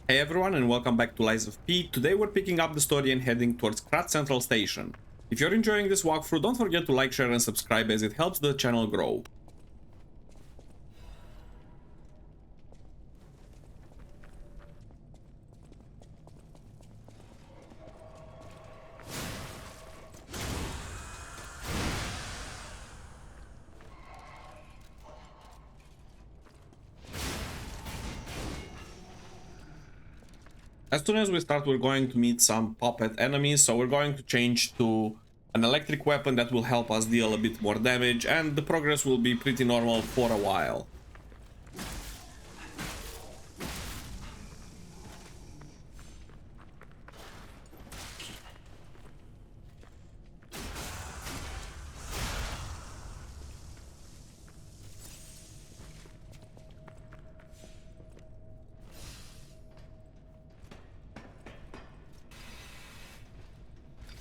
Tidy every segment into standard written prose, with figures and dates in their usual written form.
Hey everyone and welcome back to Lies of P. Today we're picking up the story and heading towards Krat Central Station. If you're enjoying this walkthrough, don't forget to like, share and subscribe as it helps the channel grow. As soon as we start, we're going to meet some puppet enemies, so we're going to change to an electric weapon that will help us deal a bit more damage, and the progress will be pretty normal for a while.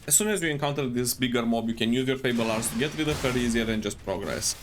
As soon as you encounter this bigger mob, you can use your Fable Arts to get rid of her easier and just progress.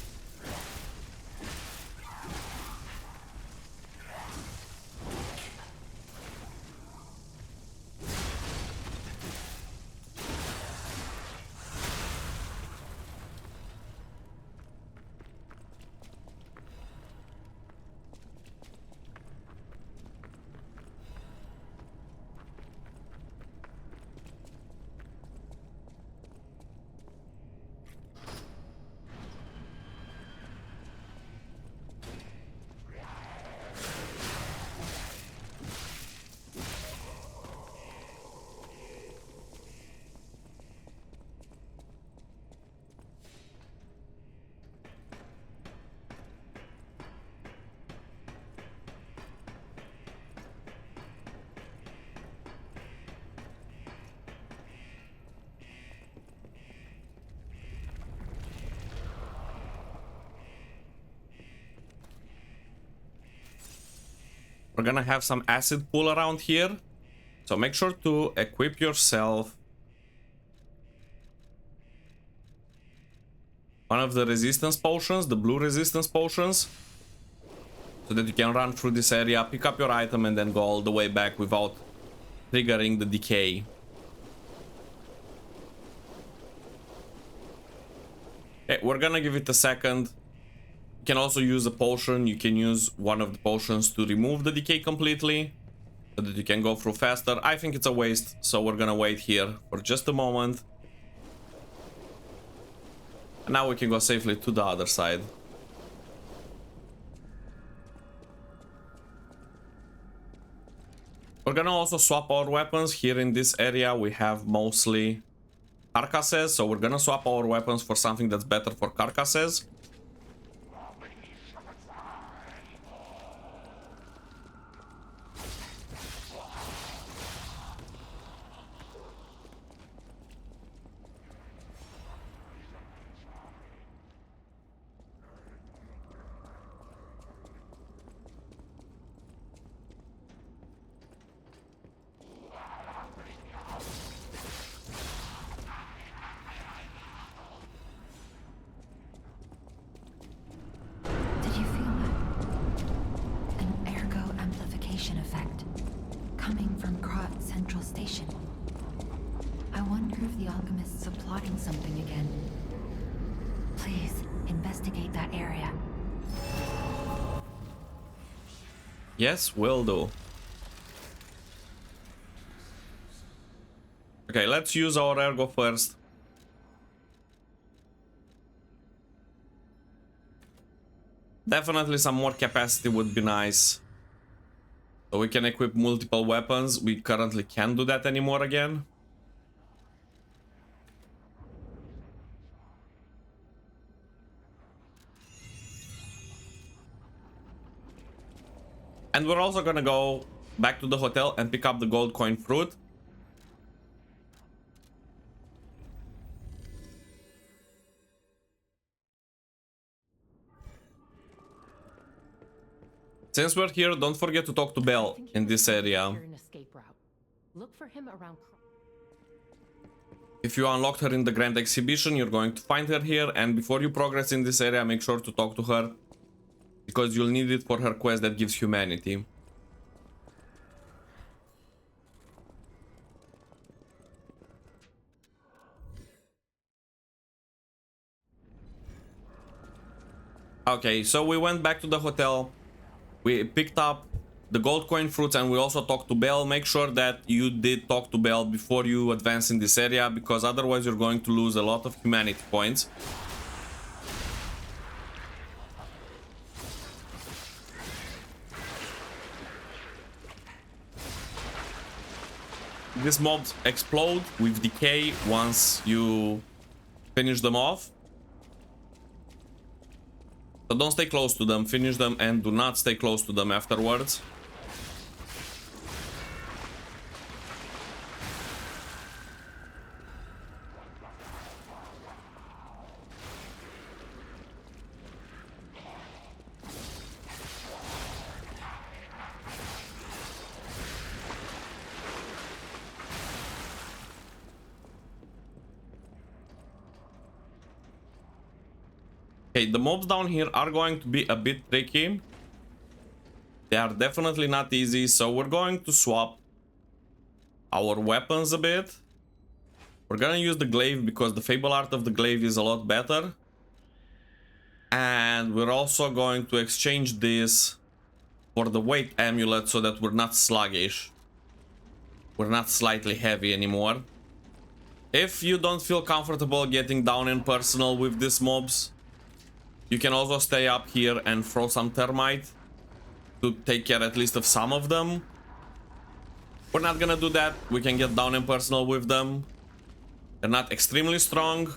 We're gonna have some acid pool around here, so make sure to equip yourself one of the resistance potions, the blue resistance potions, so that you can run through this area, pick up your item and then go all the way back without triggering the decay. Okay, we're gonna give it a second. You can also use a potion. You can use one of the potions to remove the decay completely, so that you can go through faster. I think it's a waste, so we're gonna wait here for just a moment. And now we can go safely to the other side. We're gonna also swap our weapons. Here in this area we have mostly carcasses, so we're gonna swap our weapons for something that's better for carcasses. Effect coming from Krat Central Station. I wonder if the alchemists are plotting something again. Please investigate that area. Yes, will do. Okay, let's use our Ergo first. Definitely some more capacity would be nice. So we can equip multiple weapons. We currently can't do that anymore again. And we're also gonna go back to the hotel and pick up the gold coin fruit. Since we're here, don't forget to talk to Belle in this area. Look for him around. If you unlocked her in the Grand Exhibition, you're going to find her here, and before you progress in this area, make sure to talk to her, because you'll need it for her quest that gives humanity. Okay, so we went back to the hotel. We picked up the gold coin fruits and we also talked to Belle. Make sure that you did talk to Belle before you advance in this area, because otherwise you're going to lose a lot of humanity points. These mobs explode with decay once you finish them off. So don't stay close to them, finish them, and do not stay close to them afterwards. Okay, the mobs down here are going to be a bit tricky. They are definitely not easy, so we're going to swap our weapons a bit. We're gonna use the glaive because the fable art of the glaive is a lot better. And we're also going to exchange this for the weight amulet so that we're not sluggish. We're not slightly heavy anymore. If you don't feel comfortable getting down and personal with these mobs, you can also stay up here and throw some thermite to take care at least of some of them. We're not gonna do that. We can get down and personal with them. They're not extremely strong,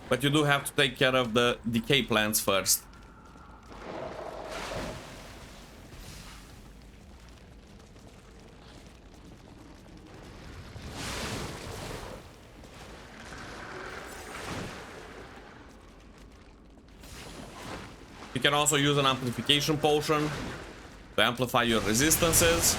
but you do have to take care of the decay plants first. You can also use an amplification potion to amplify your resistances.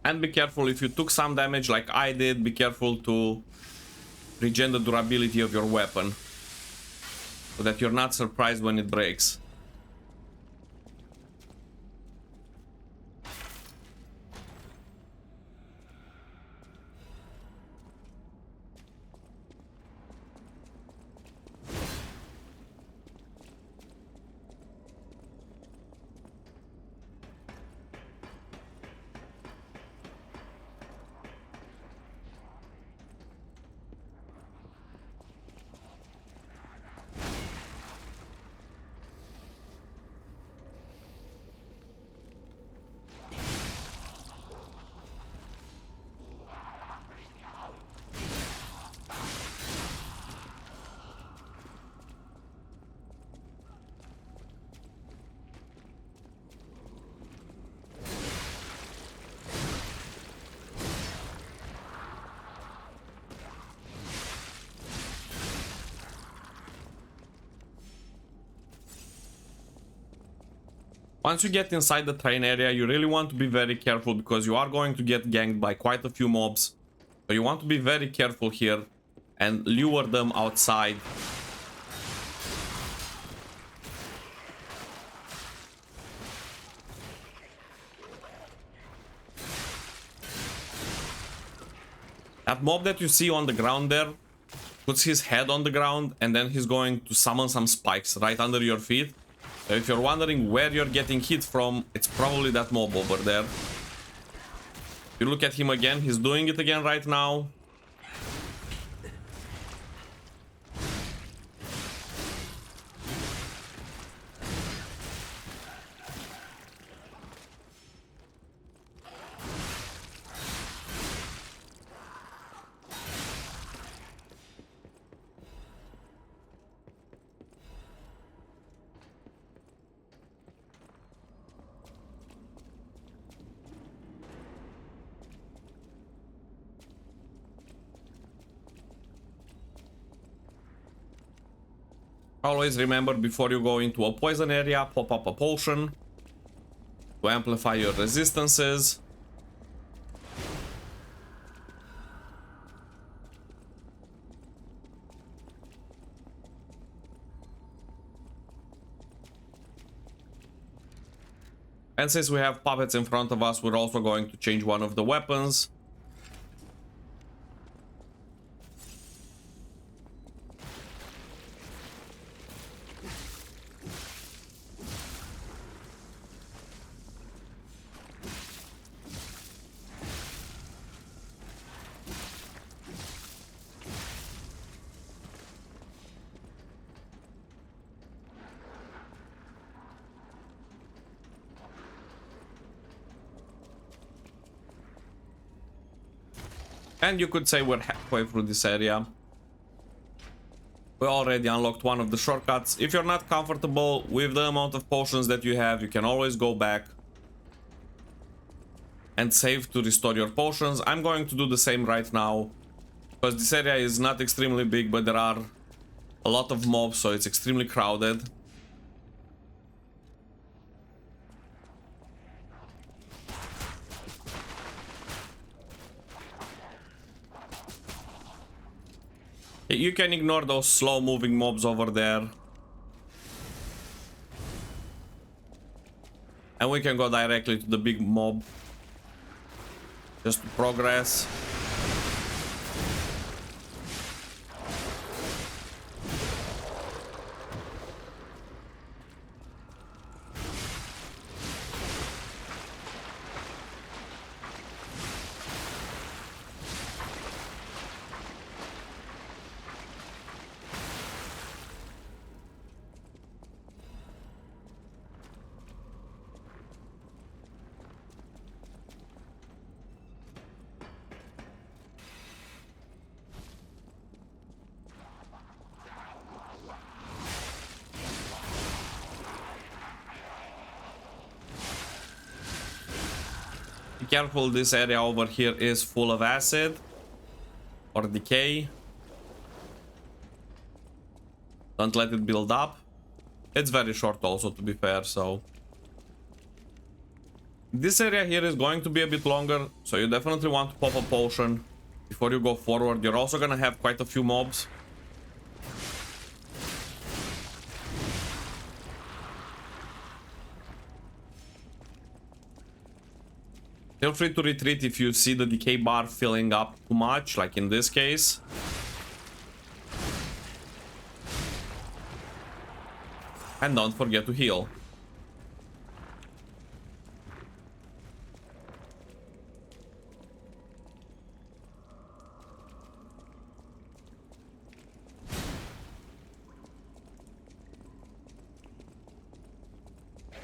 And be careful if you took some damage like I did, be careful to regen the durability of your weapon so that you're not surprised when it breaks. Once you get inside the train area, you really want to be very careful because you are going to get ganked by quite a few mobs. So you want to be very careful here and lure them outside. That mob that you see on the ground there puts his head on the ground and then he's going to summon some spikes right under your feet. So if you're wondering where you're getting hit from, it's probably that mob over there. If you look at him again, he's doing it again right now. Always remember, before you go into a poison area, pop up a potion. to amplify your resistances. And since we have puppets in front of us, we're also going to change one of the weapons. And you could say we're halfway through this area. We already unlocked one of the shortcuts. If you're not comfortable with the amount of potions that you have, you can always go back and save to restore your potions. I'm going to do the same right now, because this area is not extremely big, but there are a lot of mobs, so it's extremely crowded. You can ignore those slow-moving mobs over there. And we can go directly to the big mob. Just to progress. Be careful, this area over here is full of acid or decay. Don't let it build up. It's very short also, to be fair, so this area here is going to be a bit longer, so you definitely want to pop a potion before you go forward. You're also gonna have quite a few mobs. Feel free to retreat if you see the decay bar filling up too much, like in this case. And don't forget to heal.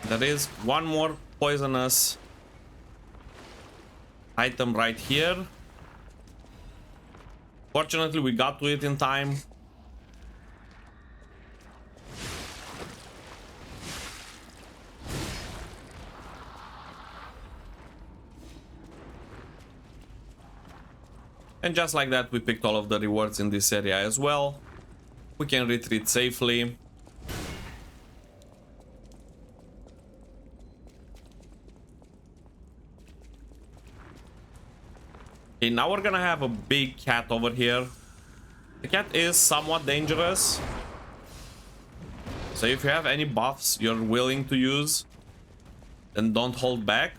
There is one more poisonous item right here. Fortunately, we got to it in time. And just like that, we picked all of the rewards in this area as well. We can retreat safely. Okay, now we're gonna have a big cat over here. The cat is somewhat dangerous, so if you have any buffs you're willing to use, then don't hold back.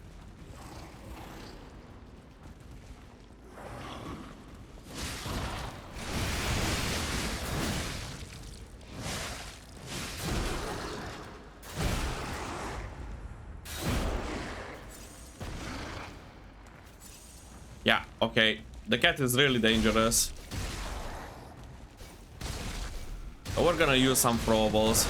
Yeah, okay. The cat is really dangerous. So we're gonna use some throwables.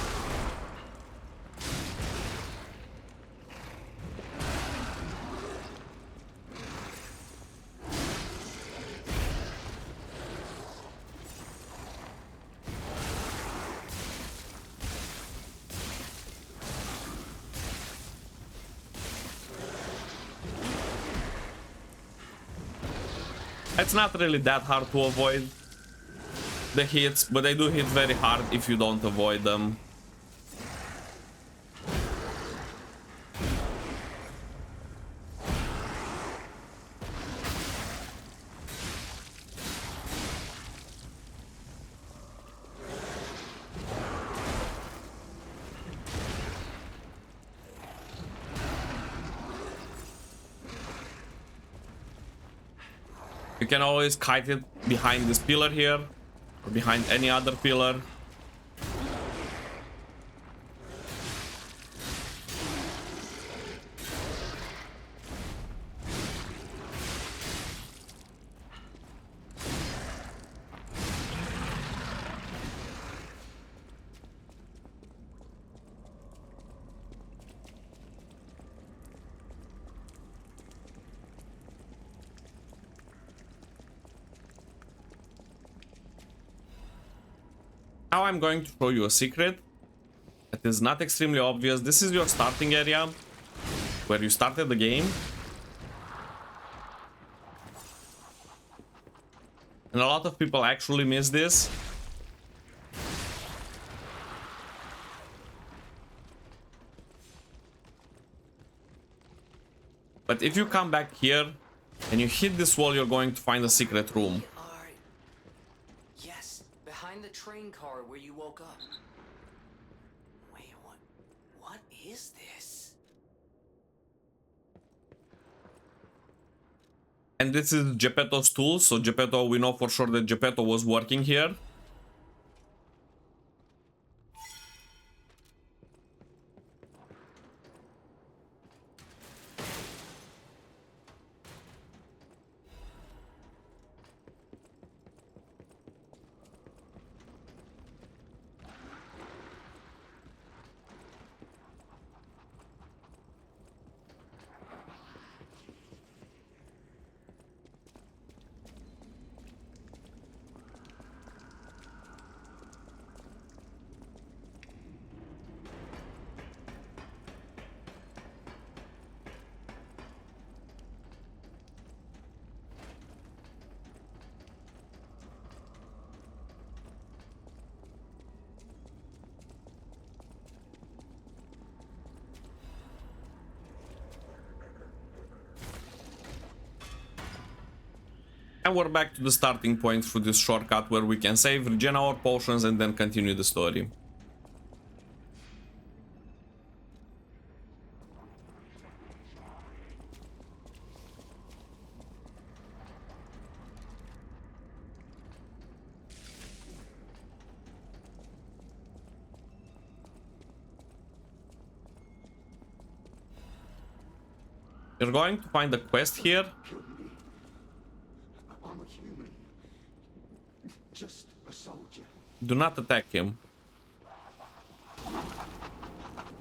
It's not really that hard to avoid the hits, but they do hit very hard if you don't avoid them. You can always kite it behind this pillar here, or behind any other pillar. Now I'm going to show you a secret. It is not extremely obvious. This is your starting area, where you started the game. And a lot of people actually miss this. But if you come back here and you hit this wall, you're going to find a secret room. Behind the train car where you woke up. Wait, what is this? And this is Gepettos' tool, so Gepetto, we know for sure that Gepetto was working here. And we're back to the starting point through this shortcut where we can save, regen our potions, and then continue the story. You're going to find a quest here. I'm a human. Just a soldier. Do not attack him.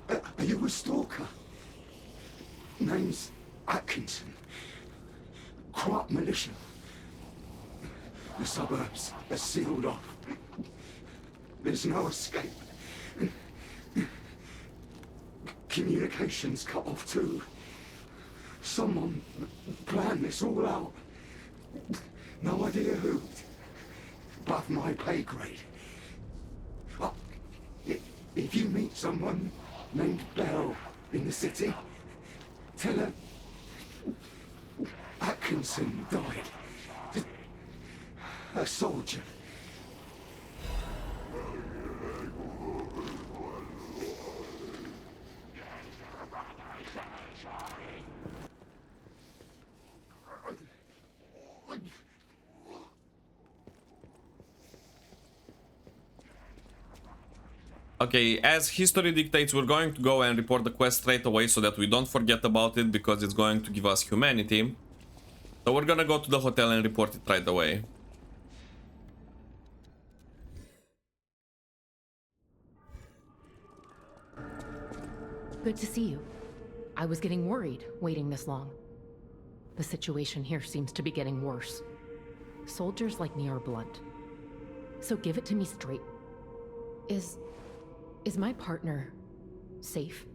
Are you a stalker? Name's Atkinson. Krat militia. The suburbs are sealed off. There's no escape. Communications cut off too. Someone planned this all out. No idea who. Above my pay grade. But if you meet someone named Belle in the city, tell her Atkinson died. A soldier. Okay, as history dictates, we're going to go and report the quest straight away so that we don't forget about it, because it's going to give us humanity. So we're gonna go to the hotel and report it right away. Good to see you. I was getting worried waiting this long. The situation here seems to be getting worse. Soldiers like me are blunt. So give it to me straight. Is my partner safe?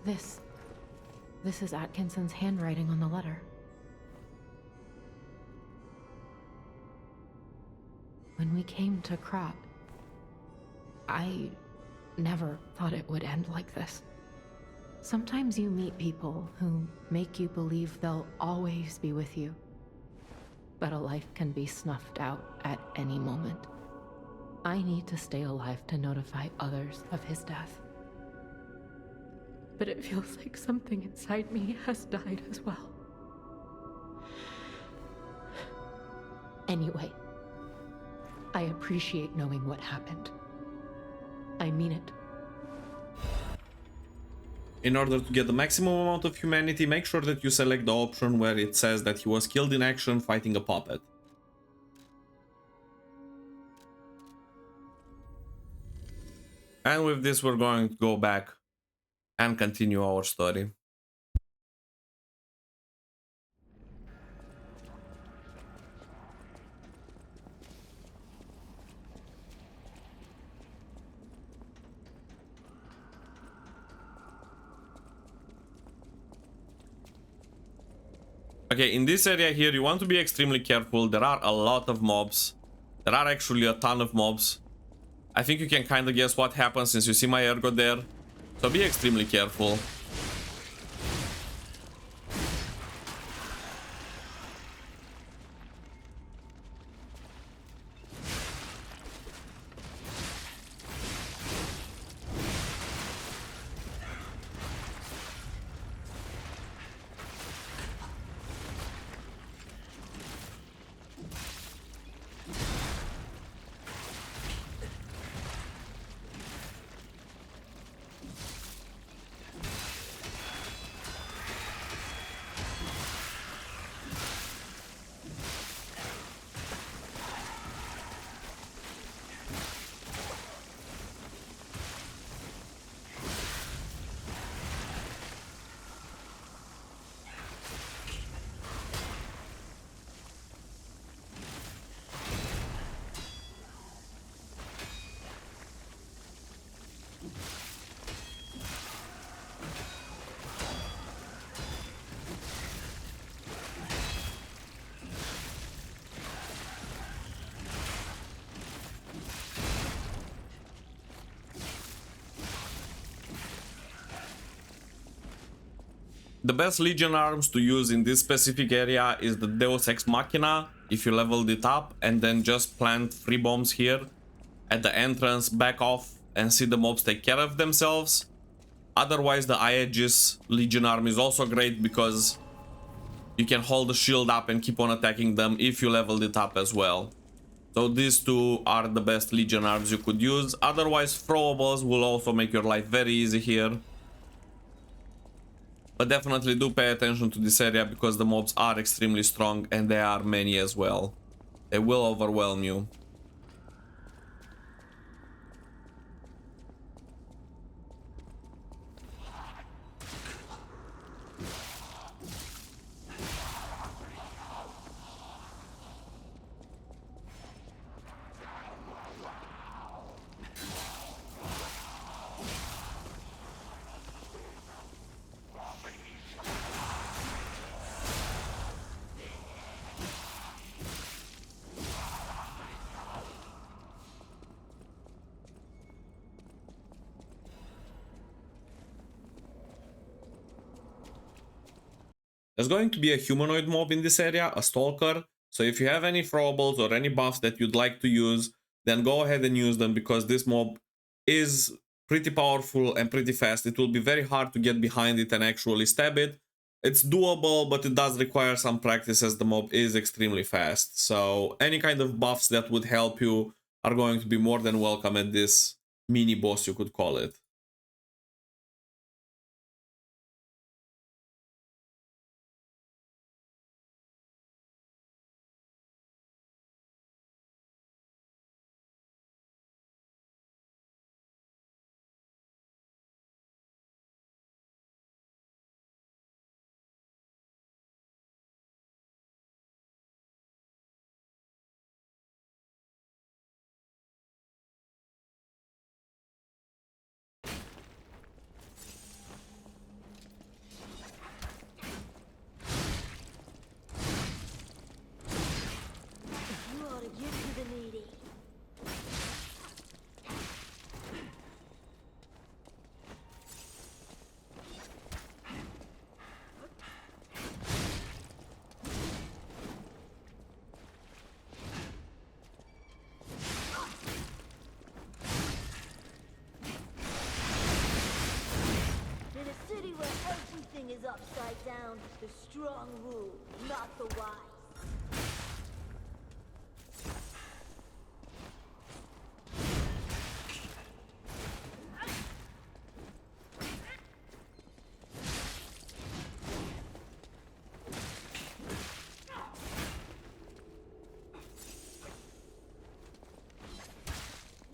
This is Atkinson's handwriting on the letter. When we came to Krat, I never thought it would end like this. Sometimes you meet people who make you believe they'll always be with you. But a life can be snuffed out at any moment. I need to stay alive to notify others of his death. but it feels like something inside me has died as well. Anyway, I appreciate knowing what happened. I mean it. In order to get the maximum amount of humanity, make sure that you select the option where it says that he was killed in action fighting a puppet. And with this, we're going to go back and continue our story. Okay, in this area here, you want to be extremely careful. There are a lot of mobs. There are actually a ton of mobs. I think you can kind of guess what happens since you see my Ergo there. So be extremely careful. The best Legion arms to use in this specific area is the Deus Ex Machina, if you leveled it up, and then just plant 3 bombs here at the entrance, back off, and see the mobs take care of themselves. Otherwise, the Aegis Legion arm is also great because you can hold the shield up and keep on attacking them if you leveled it up as well. So these two are the best Legion arms you could use. Otherwise, throwables will also make your life very easy here. But definitely do pay attention to this area because the mobs are extremely strong and there are many as well. They will overwhelm you. There's going to be a humanoid mob in this area, a Stalker, so if you have any throwables or any buffs that you'd like to use, then go ahead and use them because this mob is pretty powerful and pretty fast. It will be very hard to get behind it and actually stab it. It's doable, but it does require some practice as the mob is extremely fast. So any kind of buffs that would help you are going to be more than welcome at this mini boss, you could call it. write down the strong rule, not the wise.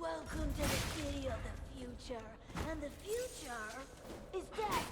Welcome to the city of the future, and the future is death.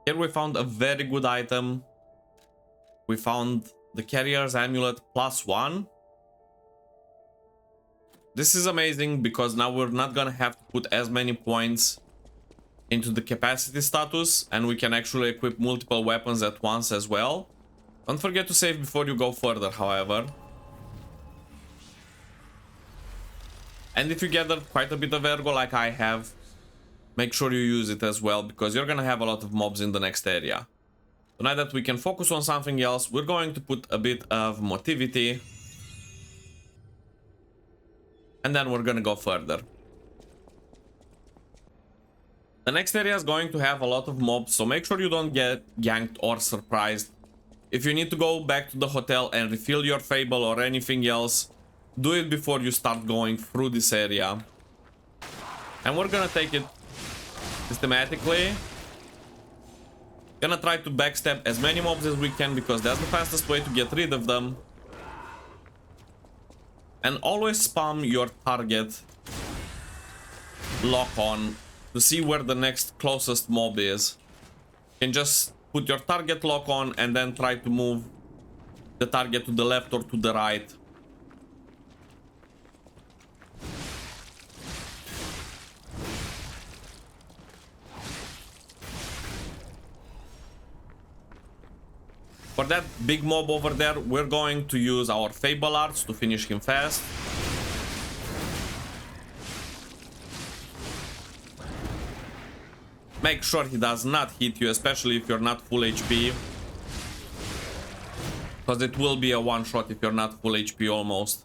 Here we found a very good item. We found the Carrier's Amulet +1. This is amazing because now we're not gonna have to put as many points into the capacity status, and we can actually equip multiple weapons at once as well. Don't forget to save before you go further, however. And if you gather quite a bit of Ergo like I have, make sure you use it as well, because you're gonna have a lot of mobs in the next area. So now that we can focus on something else, we're going to put a bit of motivity. And then we're gonna go further. The next area is going to have a lot of mobs, so make sure you don't get ganked or surprised. If you need to go back to the hotel and refill your Fable or anything else, do it before you start going through this area. And we're gonna take it systematically. Gonna try to backstab as many mobs as we can because that's the fastest way to get rid of them. And always spam your target lock on to see where the next closest mob is. You can just put your target lock on and then try to move the target to the left or to the right. For that big mob over there, we're going to use our Fable Arts to finish him fast. Make sure he does not hit you, especially if you're not full HP. Because it will be a one-shot if you're not full HP almost.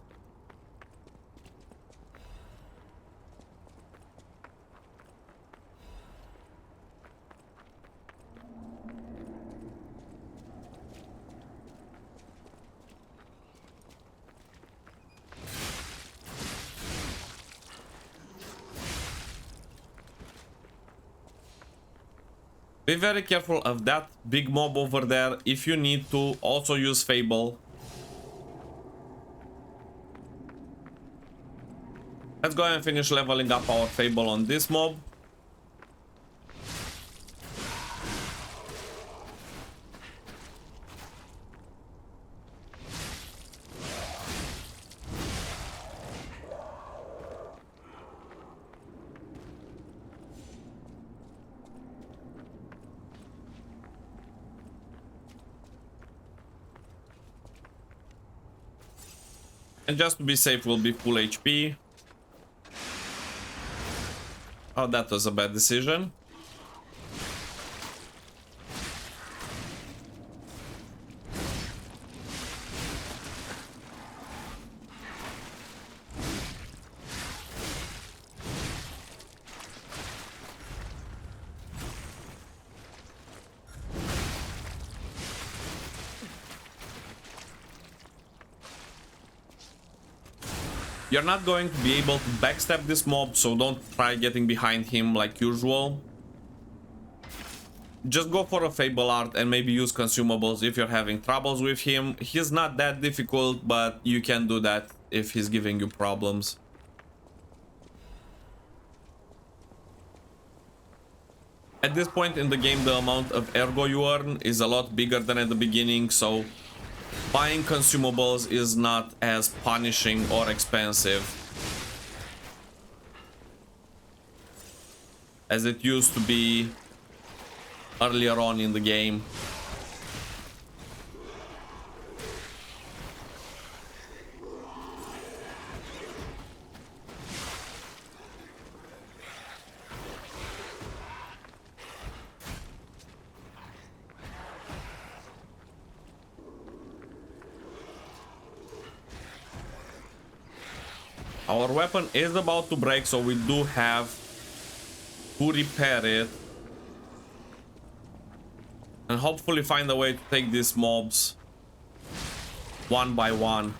Be very careful of that big mob over there. If you need to, also use Fable. Let's go and finish leveling up our Fable on this mob. And just to be safe, we'll be full HP. Oh, that was a bad decision. You're not going to be able to backstab this mob, so don't try getting behind him like usual. Just go for a Fable Art and maybe use consumables if you're having troubles with him. He's not that difficult, but you can do that if he's giving you problems. At this point in the game, the amount of Ergo you earn is a lot bigger than at the beginning, so buying consumables is not as punishing or expensive as it used to be earlier on in the game. Our weapon is about to break, so we do have to repair it. And hopefully find a way to take these mobs one by one.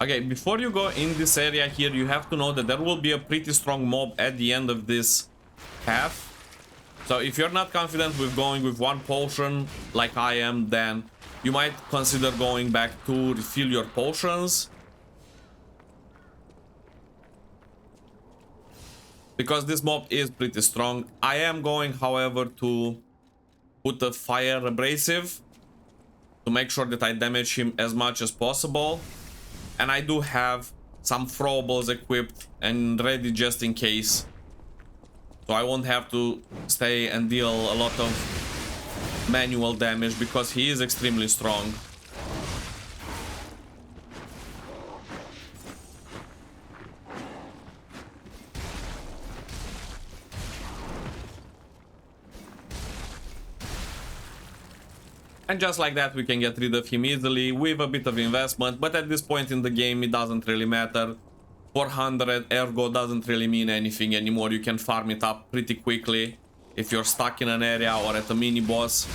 Okay, before you go in this area here, you have to know that there will be a pretty strong mob at the end of this path. So if you're not confident with going with one potion like I am, then you might consider going back to refill your potions. Because this mob is pretty strong. I am going, however, to put a fire abrasive to make sure that I damage him as much as possible. And I do have some throwables equipped and ready just in case. So I won't have to stay and deal a lot of manual damage because he is extremely strong. And just like that, we can get rid of him easily with a bit of investment, but at this point in the game, it doesn't really matter. 400 Ergo doesn't really mean anything anymore. You can farm it up pretty quickly. If you're stuck in an area or at a mini-boss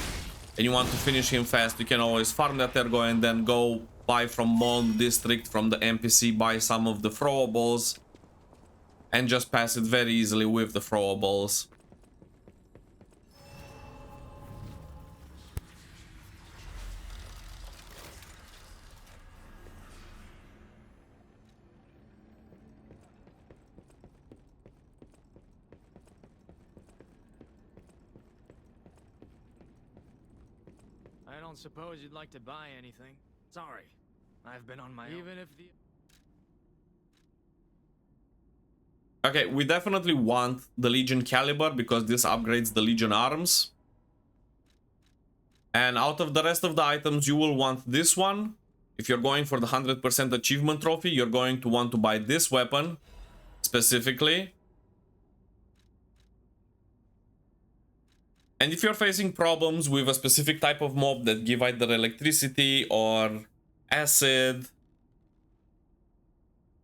and you want to finish him fast, you can always farm that Ergo and then go buy from Bone District, from the NPC, buy some of the throwables and just pass it very easily with the throwables. I don't suppose you'd like to buy anything. Sorry, I've been on my own. Even if the... Okay, we definitely want the Legion Caliber because this upgrades the Legion arms. And out of the rest of the items, you will want this one. If you're going for the 100% achievement trophy, you're going to want to buy this weapon specifically. And if you're facing problems with a specific type of mob that give either electricity or acid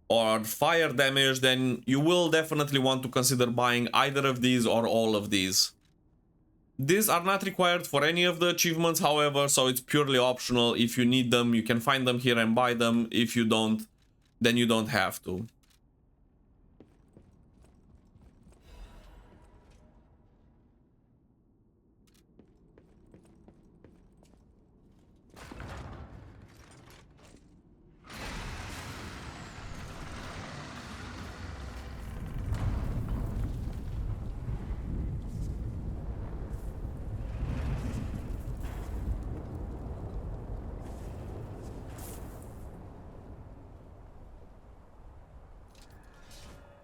or fire damage, then you will definitely want to consider buying either of these or all of these. These are not required for any of the achievements, however, so it's purely optional. If you need them, you can find them here and buy them. If you don't, then you don't have to.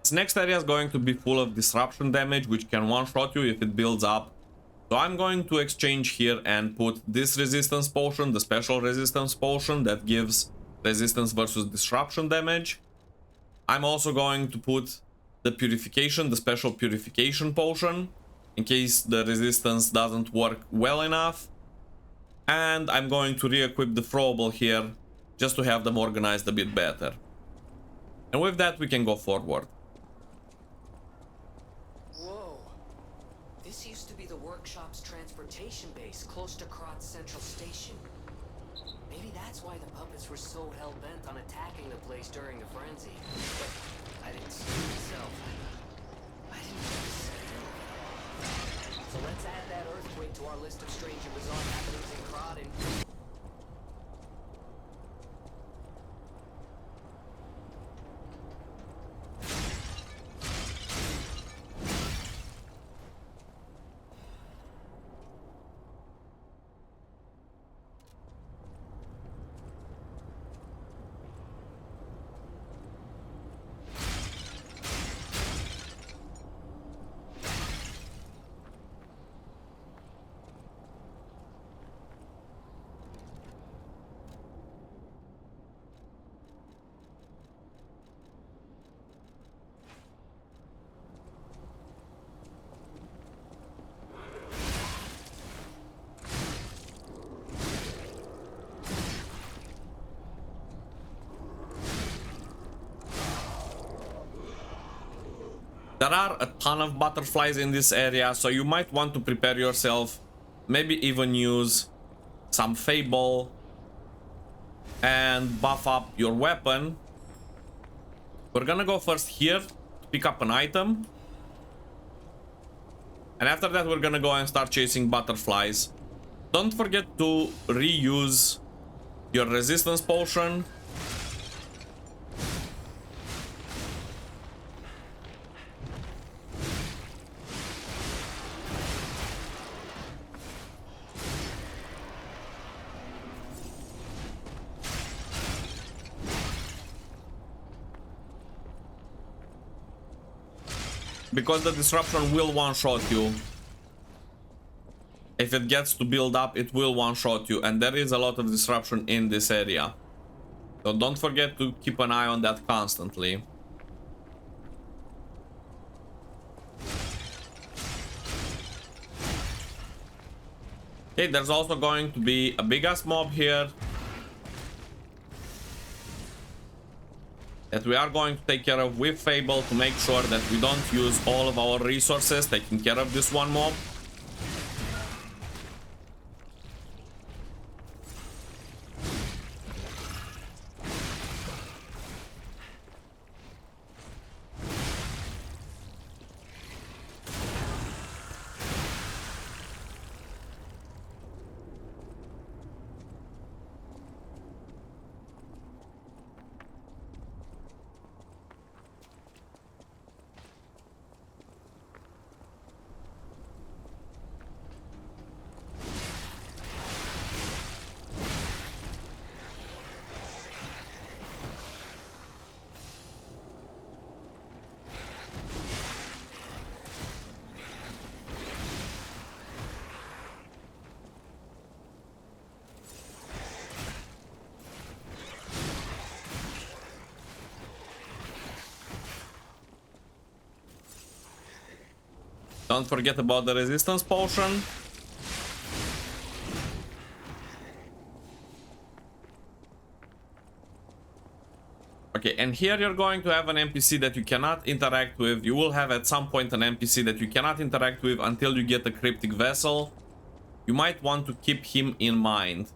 This next area is going to be full of disruption damage, which can one-shot you if it builds up. So I'm going to exchange here and put this resistance potion, the special resistance potion that gives resistance versus disruption damage. I'm also going to put the purification, the special purification potion, in case the resistance doesn't work well enough. And I'm going to re-equip the throwable here, just to have them organized a bit better. And with that, we can go forward. This used to be the workshop's transportation base close to Krat's central station. Maybe that's why the puppets were so hell-bent on attacking the place during the frenzy. But I didn't see it myself. I didn't understand. So let's add that earthquake to our list of strange and bizarre happenings in Krat and... There are a ton of butterflies in this area, so you might want to prepare yourself. Maybe even use some Fable and buff up your weapon We're gonna go first here to pick up an item. And after that, we're gonna go and start chasing butterflies. Don't forget to reuse your resistance potion. Because the disruption will one-shot you. If it gets to build up, it will one-shot you. And there is a lot of disruption in this area. So don't forget to keep an eye on that constantly. Okay, there's also going to be a big-ass mob here. That we are going to take care of with Fable to make sure that we don't use all of our resources taking care of this one mob. Don't forget about the resistance potion. Okay, and here you're going to have an NPC that you cannot interact with. You will have at some point an NPC that you cannot interact with until you get a Cryptic Vessel. You might want to keep him in mind.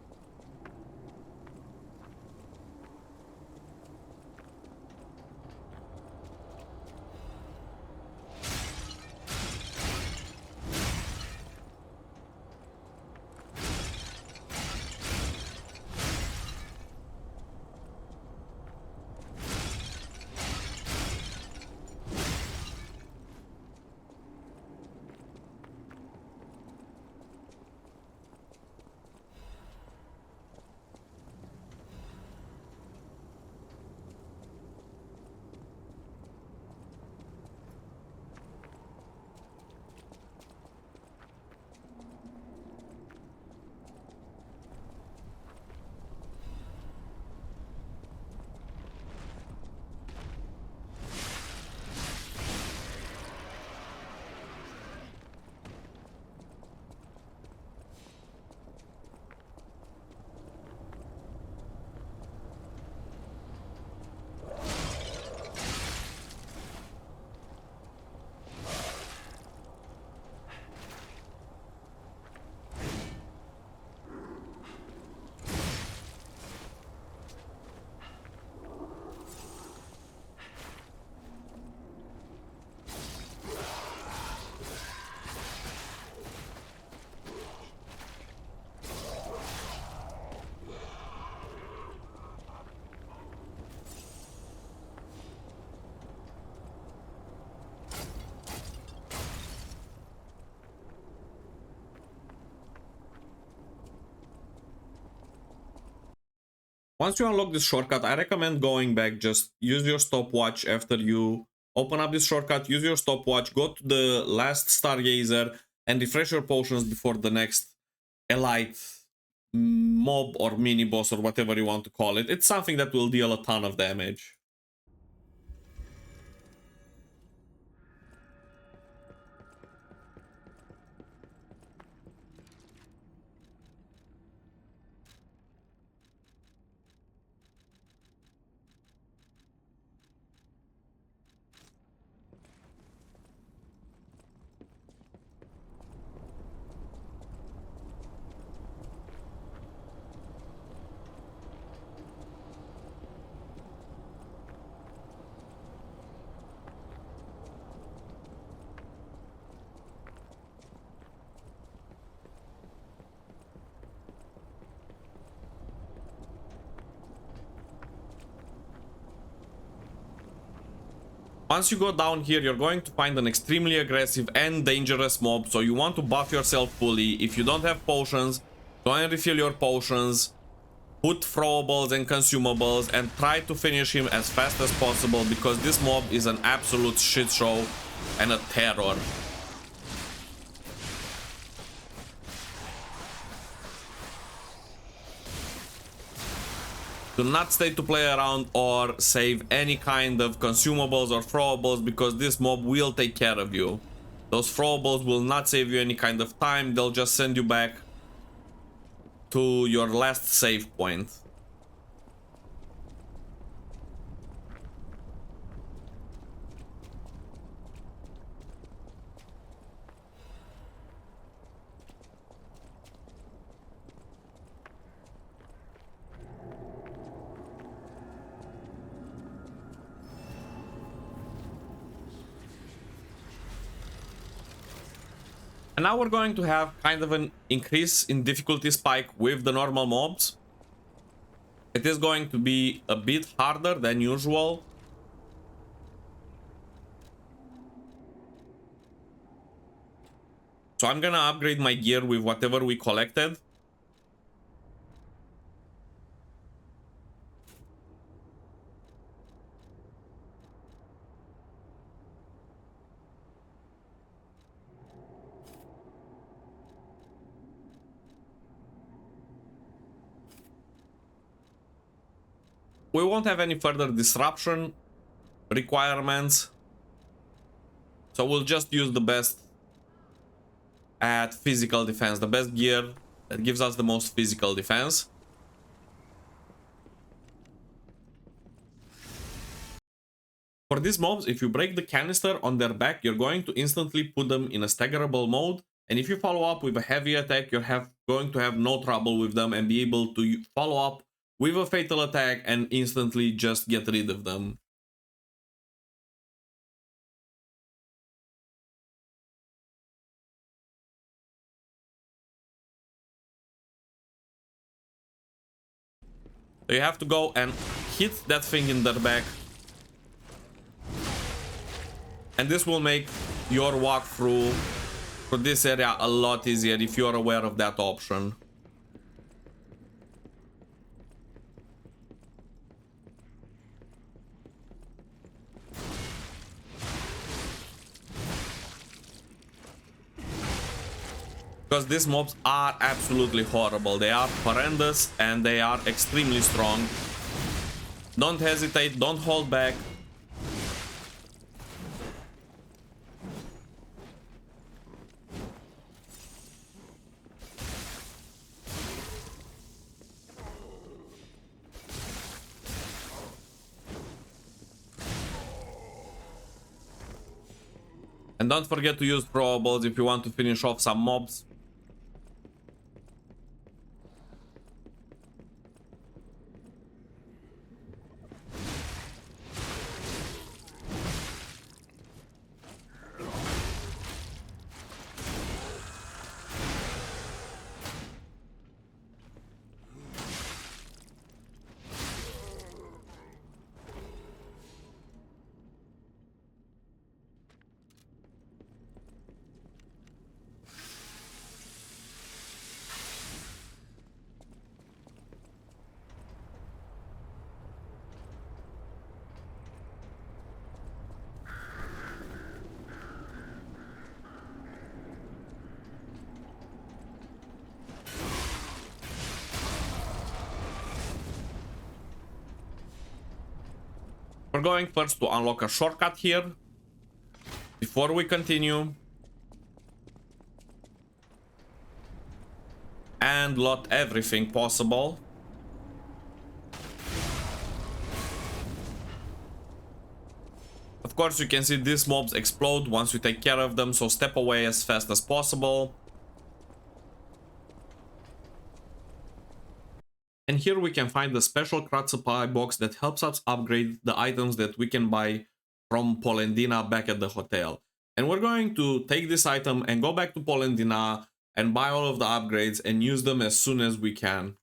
Once you unlock this shortcut, I recommend going back. Just use your stopwatch after you open up this shortcut. Use your stopwatch, go to the last Stargazer, and refresh your potions before the next elite mob or mini boss or whatever you want to call it. It's something that will deal a ton of damage. Once you go down here, you're going to find an extremely aggressive and dangerous mob, so you want to buff yourself fully. If you don't have potions, go and refill your potions, put throwables and consumables, and try to finish him as fast as possible, because this mob is an absolute shit show and a terror. Do not stay to play around or save any kind of consumables or throwables, because this mob will take care of you. Those throwables will not save you any kind of time, they'll just send you back to your last save point. And now we're going to have kind of an increase in difficulty spike with the normal mobs. It is going to be a bit harder than usual. So I'm gonna upgrade my gear with whatever we collected. We won't have any further disruption requirements, so we'll just use the best at physical defense, the best gear that gives us the most physical defense. For these mobs, if you break the canister on their back, you're going to instantly put them in a staggerable mode, and if you follow up with a heavy attack, you're going to have no trouble with them and be able to follow up with a fatal attack and instantly just get rid of them. So you have to go and hit that thing in their back. And this will make your walk through this area a lot easier if you're aware of that option. Because these mobs are absolutely horrible. They are horrendous and they are extremely strong. Don't hesitate, don't hold back. And don't forget to use throwables if you want to finish off some mobs. We're going first to unlock a shortcut here before we continue and loot everything possible. Of course, you can see these mobs explode once you take care of them, so step away as fast as possible. And here we can find the special Krat supply box that helps us upgrade the items that we can buy from Polendina back at the hotel. And we're going to take this item and go back to Polendina and buy all of the upgrades and use them as soon as we can.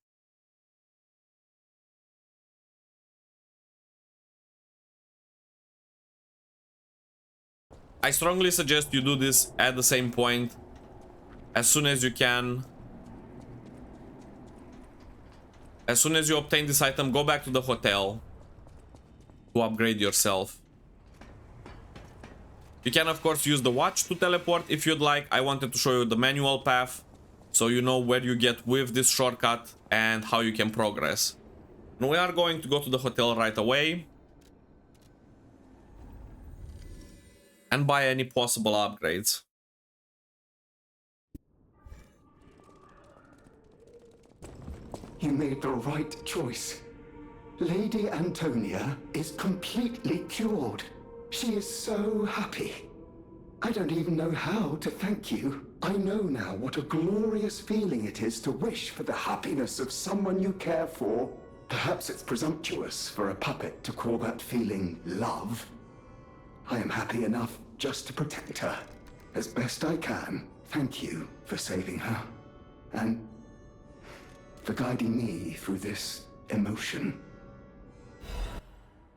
I strongly suggest you do this at the same point as soon as you can. As soon as you obtain this item, go back to the hotel to upgrade yourself. You can of course use the watch to teleport if you'd like. I wanted to show you the manual path so you know where you get with this shortcut and how you can progress. And we are going to go to the hotel right away and buy any possible upgrades. You made the right choice. Lady Antonia is completely cured. She is so happy. I don't even know how to thank you. I know now what a glorious feeling it is to wish for the happiness of someone you care for. Perhaps it's presumptuous for a puppet to call that feeling love. I am happy enough just to protect her as best I can. Thank you for saving her and for guiding me through this emotion.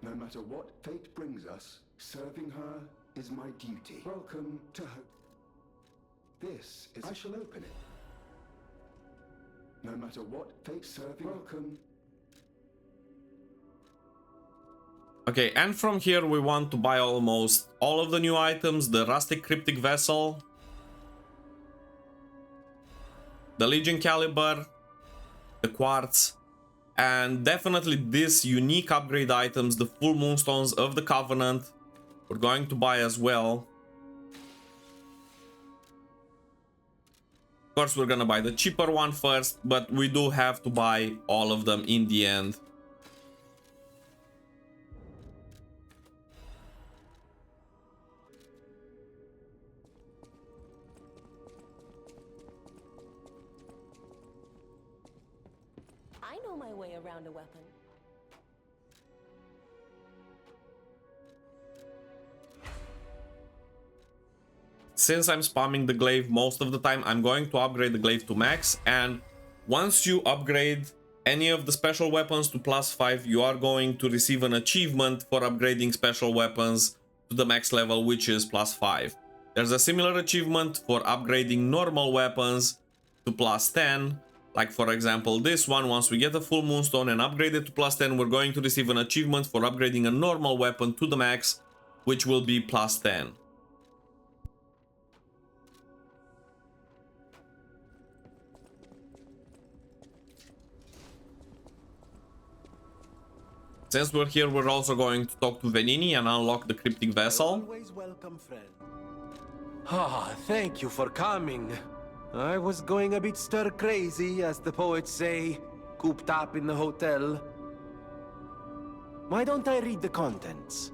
No matter what fate brings us, serving her is my duty. Welcome to her. This is... I shall open it. No matter what fate serving... Welcome. Okay, and from here we want to buy almost all of the new items. The rustic Cryptic Vessel, the Legion Caliber, the Quartz, and definitely these unique upgrade items, the full moonstones of the Covenant, we're going to buy as well. Of course, we're gonna buy the cheaper one first, but we do have to buy all of them in the end. I know my way around a weapon. Since I'm spamming the glaive most of the time, I'm going to upgrade the glaive to max, and once you upgrade any of the special weapons to +5, you are going to receive an achievement for upgrading special weapons to the max level, which is +5. There's a similar achievement for upgrading normal weapons to +10, like for example this one. Once we get a full moonstone and upgrade it to +10, we're going to receive an achievement for upgrading a normal weapon to the max, which will be +10. Since we're here, we're also going to talk to Venigni and unlock the Cryptic Vessel. Always welcome, friend. Ah, thank you for coming. I was going a bit stir-crazy, as the poets say, cooped up in the hotel. Why don't I read the contents?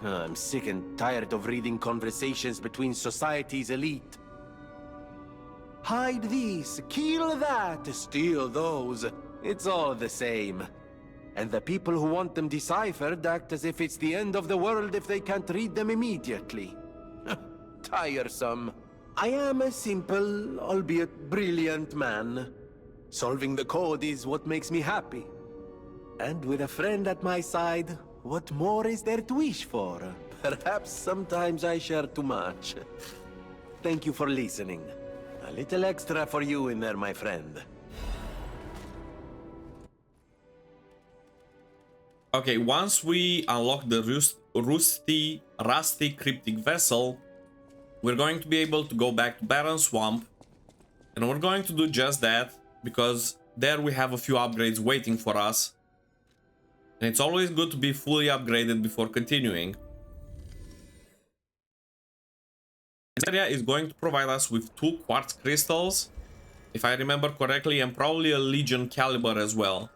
I'm sick and tired of reading conversations between society's elite. Hide these, kill that, steal those. It's all the same. And the people who want them deciphered act as if it's the end of the world if they can't read them immediately. Tiresome. I am a simple, albeit brilliant man. Solving the code is what makes me happy. And with a friend at my side, what more is there to wish for? Perhaps sometimes I share too much. Thank you for listening. A little extra for you in there, my friend. Okay, once we unlock the rusty Cryptic Vessel, we're going to be able to go back to Barren Swamp, and we're going to do just that, because there we have a few upgrades waiting for us, and it's always good to be fully upgraded before continuing. This area is going to provide us with 2 quartz crystals, if I remember correctly, and probably a Legion Caliber as well.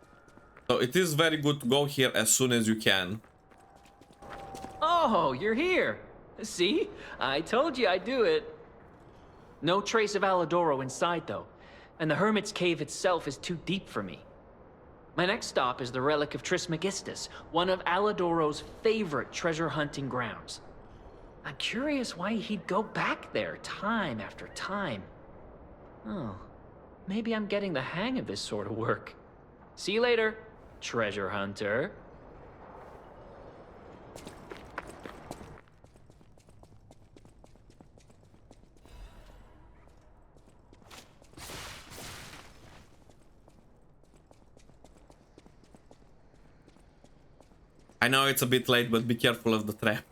So it is very good to go here as soon as you can. Oh, you're here. See? I told you I'd do it. No trace of Alidoro inside, though. And the Hermit's Cave itself is too deep for me. My next stop is the Relic of Trismegistus, one of Alidoro's favorite treasure hunting grounds. I'm curious why he'd go back there time after time. Oh, maybe I'm getting the hang of this sort of work. See you later, treasure hunter. I know it's a bit late, but be careful of the trap.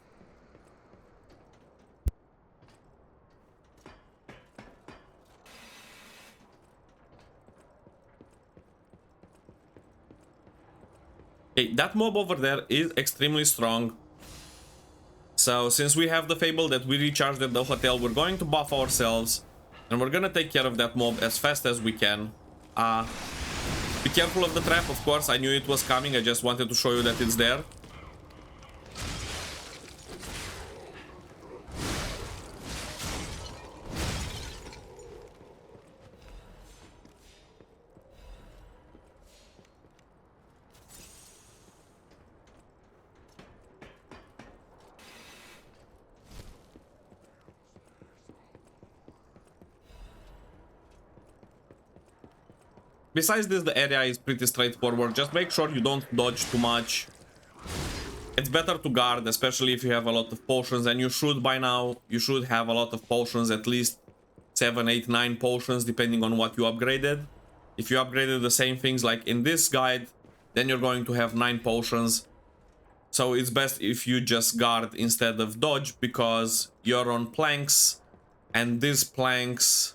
Okay, that mob over there is extremely strong. So since we have the Fable that we recharged at the hotel, we're going to buff ourselves. And we're gonna take care of that mob as fast as we can. Be careful of the trap, of course. I knew it was coming. I just wanted to show you that it's there. Besides this, the area is pretty straightforward. Just make sure you don't dodge too much. It's better to guard, especially if you have a lot of potions, and you should by now, you should have a lot of potions, at least 7, 8, 9 potions, depending on what you upgraded. If you upgraded the same things like in this guide, then you're going to have 9 potions. So it's best if you just guard instead of dodge, because you're on planks, and these planks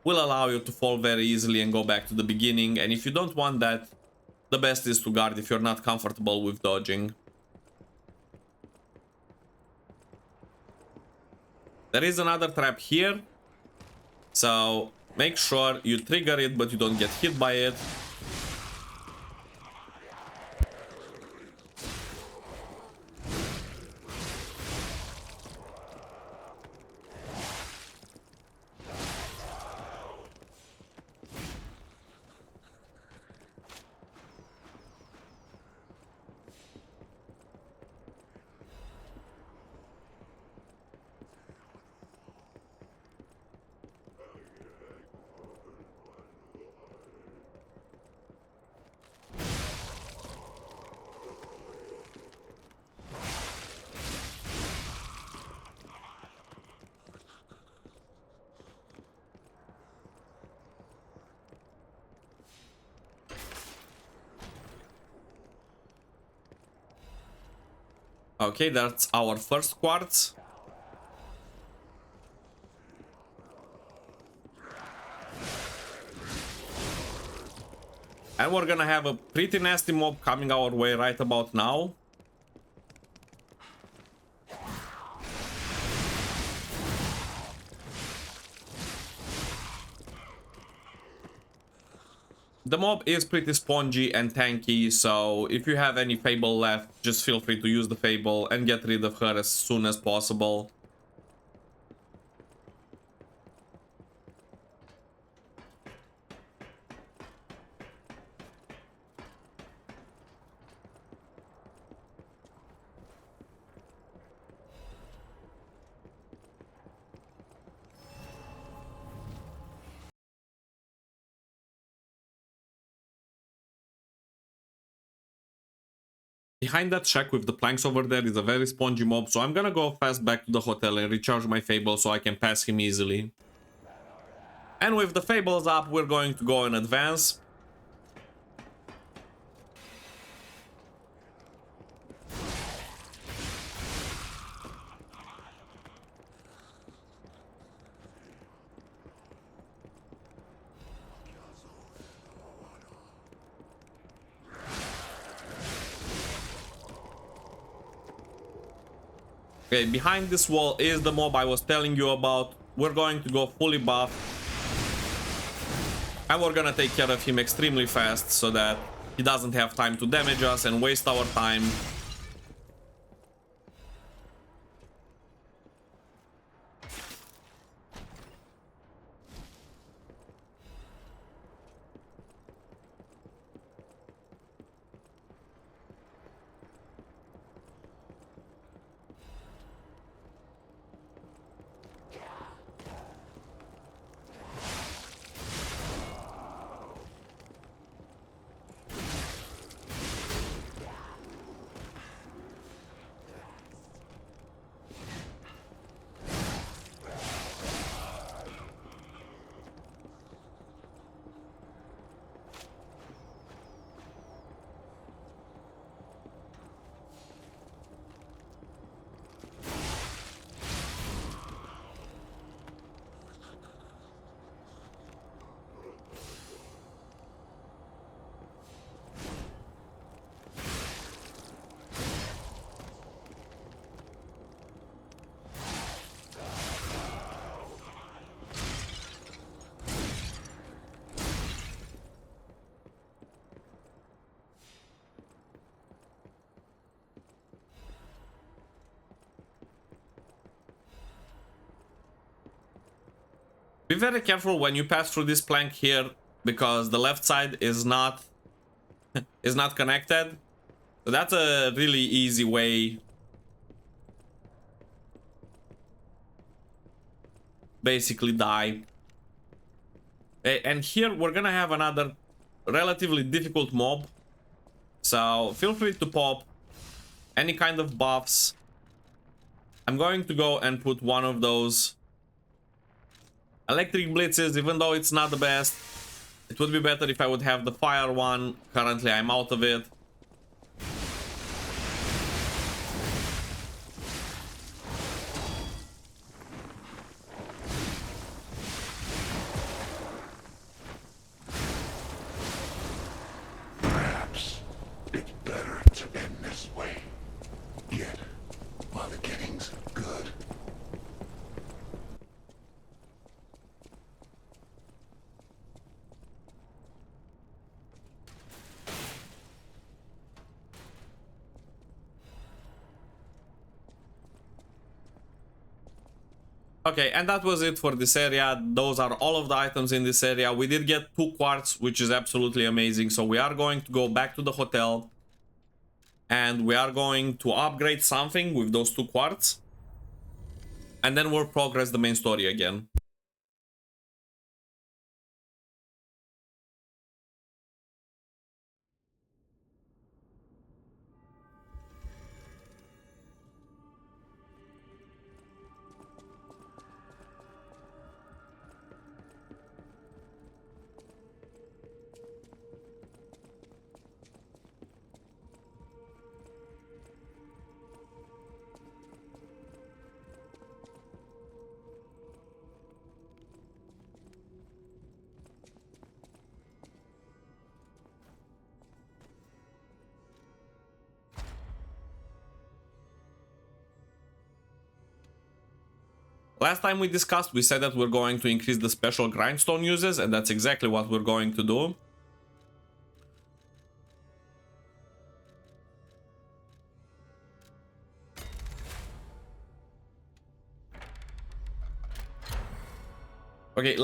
will allow you to fall very easily and go back to the beginning. And if you don't want that, the best is to guard if you're not comfortable with dodging. There is another trap here, so make sure you trigger it but you don't get hit by it. Okay, that's our first quartz. And we're gonna have a pretty nasty mob coming our way right about now. The mob is pretty spongy and tanky, so if you have any Fable left, just feel free to use the Fable and get rid of her as soon as possible. Behind that shack with the planks over there is a very spongy mob, so I'm gonna go fast back to the hotel and recharge my Fable so I can pass him easily. And with the Fables up, we're going to go in advance. Okay, behind this wall is the mob I was telling you about. We're going to go fully buff. And we're gonna take care of him extremely fast so that he doesn't have time to damage us and waste our time. Be very careful when you pass through this plank here, because the left side is not is not connected. So that's a really easy way. Basically die. And here we're gonna have another relatively difficult mob. So feel free to pop any kind of buffs. I'm going to go and put one of those electric blitzes, even though it's not the best. It would be better if I would have the fire one. Currently I'm out of it. Perhaps it's better to end this way. Get while the getting's good. Okay, and that was it for this area. Those are all of the items in this area. We did get 2 quartz, which is absolutely amazing. So we are going to go back to the hotel. And we are going to upgrade something with those 2 quartz. And then we'll progress the main story again. Last time we discussed, we said that we're going to increase the special grindstone uses, and that's exactly what we're going to do. Okay,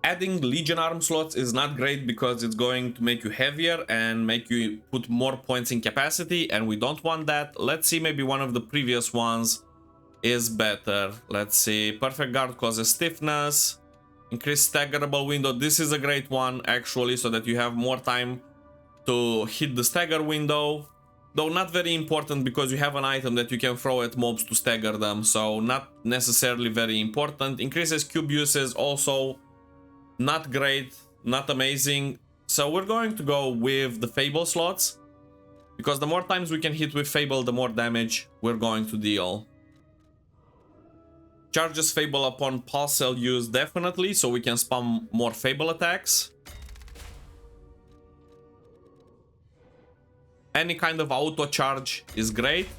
adding Legion arm slots is not great because it's going to make you heavier and make you put more points in capacity, and we don't want that. Let's see, maybe one of the previous ones is better. Let's see. Perfect guard causes stiffness. Increase staggerable window. This is a great one actually, so that you have more time to hit the stagger window. Though not very important because you have an item that you can throw at mobs to stagger them, so not necessarily very important. Increases cube uses, also not great, not amazing. So we're going to go with the Fable slots, because the more times we can hit with Fable, the more damage we're going to deal. Charges Fable upon pulse cell use, definitely, so we can spam more Fable attacks. Any kind of auto charge is great.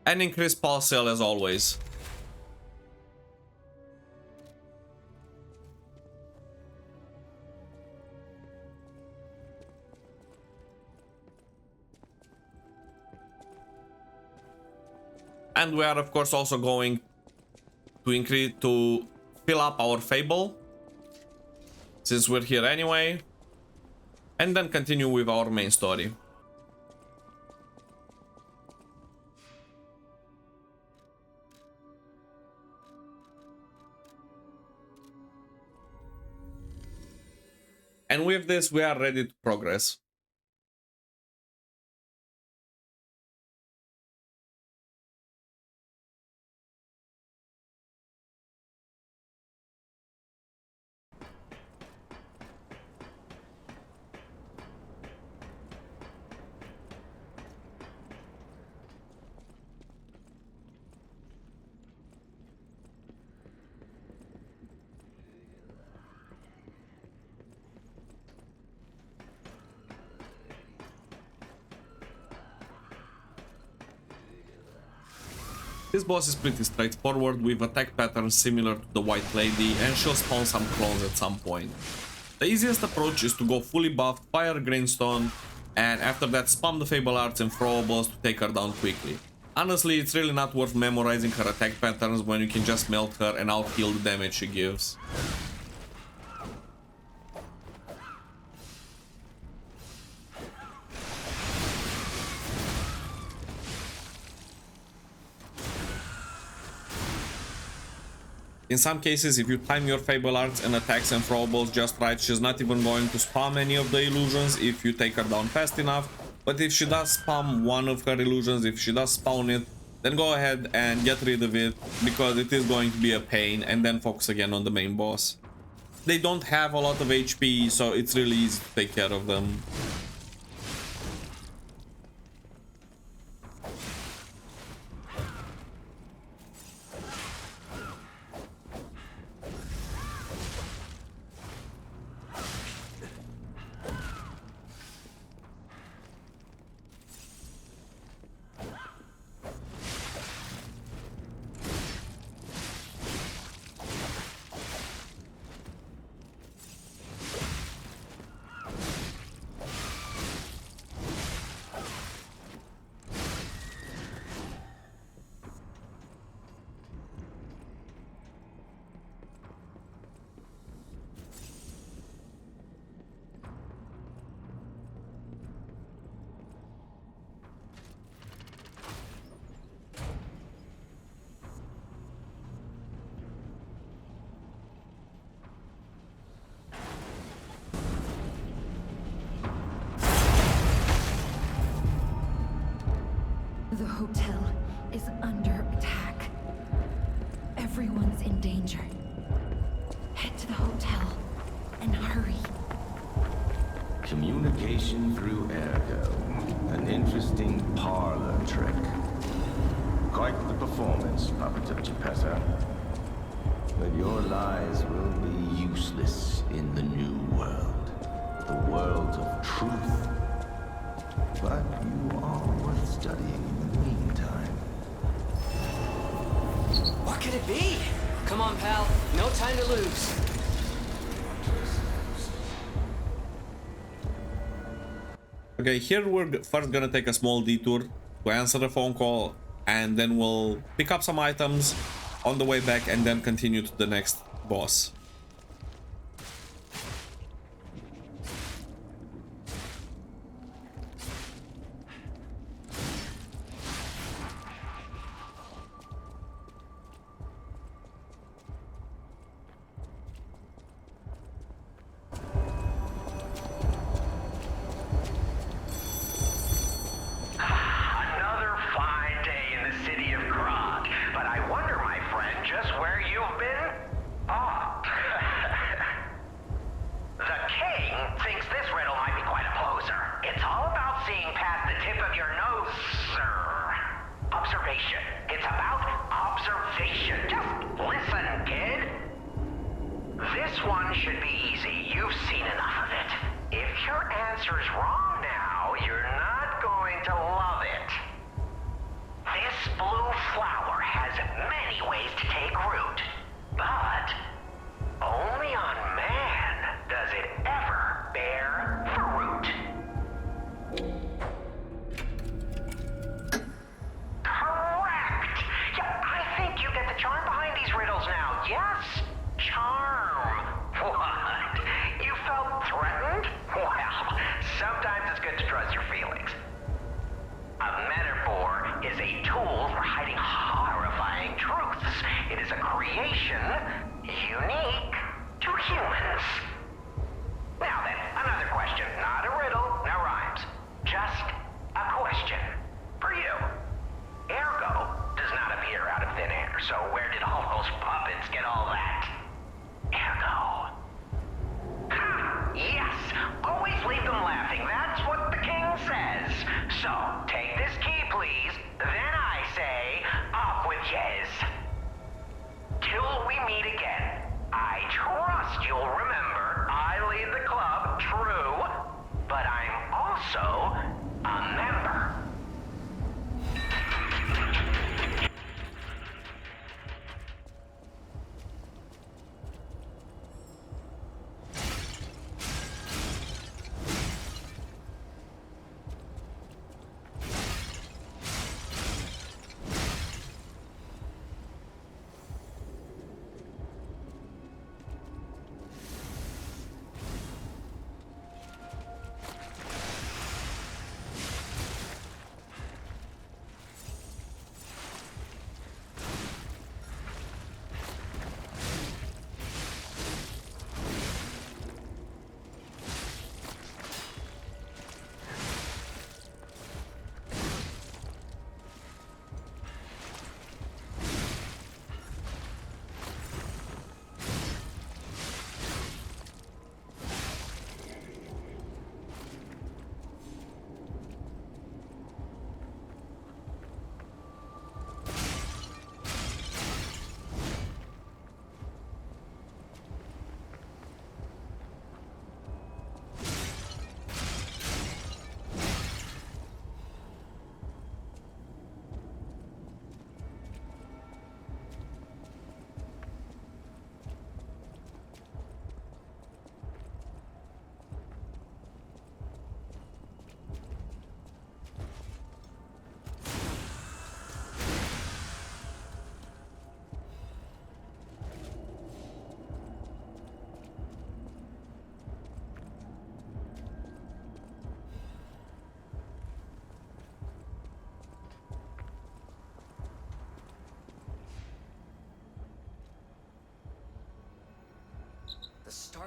And increase pulse cell as always. And we are of course also going to fill up our Fable, since we're here anyway, and then continue with our main story. And with this, we are ready to progress. This boss is pretty straightforward, with attack patterns similar to the White Lady, and she'll spawn some clones at some point. The easiest approach is to go fully buffed, fire Greenstone, and after that spam the Fable Arts and throwables to take her down quickly. Honestly, it's really not worth memorizing her attack patterns when you can just melt her and out-heal the damage she gives. In some cases, if you time your Fable Arts and attacks and throwables just right, she's not even going to spam any of the illusions if you take her down fast enough. But if she does spam one of her illusions, if she does spawn it, then go ahead and get rid of it, because it is going to be a pain, and then focus again on the main boss. They don't have a lot of HP, so it's really easy to take care of them. The hotel is under attack. Everyone's in danger. Head to the hotel and hurry. Communication through Ergo. An interesting parlor trick. Quite the performance, puppet of Gepettos. But your lies will be useless in the new world. The world of truth. But you are worth studying in the meantime. What could it be? Come on, pal. No time to lose. Okay, here we're first gonna take a small detour to answer the phone call, and then we'll pick up some items on the way back and then continue to the next boss.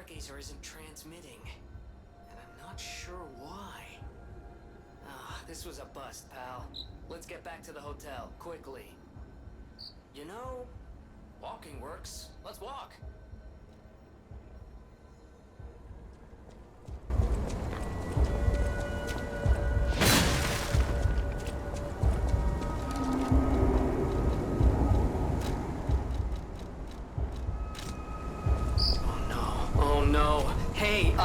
stargazer isn't transmitting. And I'm not sure why. Ah, this was a bust, pal. Let's get back to the hotel, quickly. You know, walking works. Let's walk. Oh no. Hey,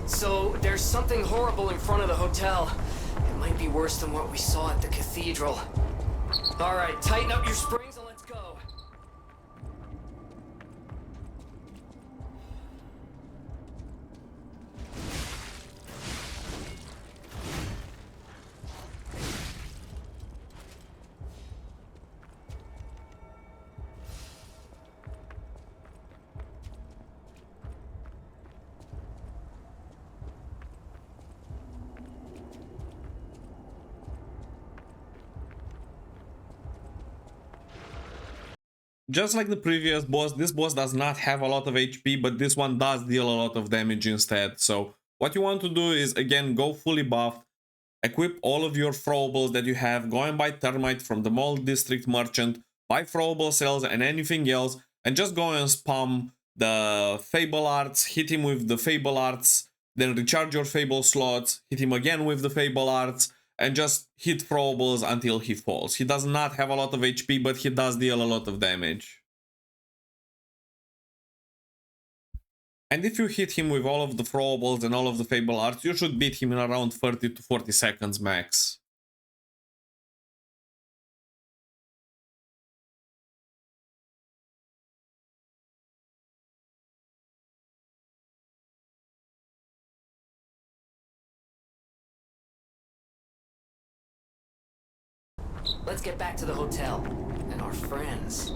so there's something horrible in front of the hotel. It might be worse than what we saw at the cathedral. Alright, tighten up your springs and let's go. Just like the previous boss, this boss does not have a lot of HP, but this one does deal a lot of damage instead. So what you want to do is, again, go fully buffed, equip all of your throwables that you have, go and buy Termite from the Mall District Merchant, buy throwable cells and anything else, and just go and spam the Fable Arts, hit him with the Fable Arts, then recharge your Fable slots, hit him again with the Fable Arts, and just hit throwables until he falls. He does not have a lot of HP, but he does deal a lot of damage. And if you hit him with all of the throwables and all of the Fable Arts, you should beat him in around 30 to 40 seconds max. Let's get back to the hotel and our friends.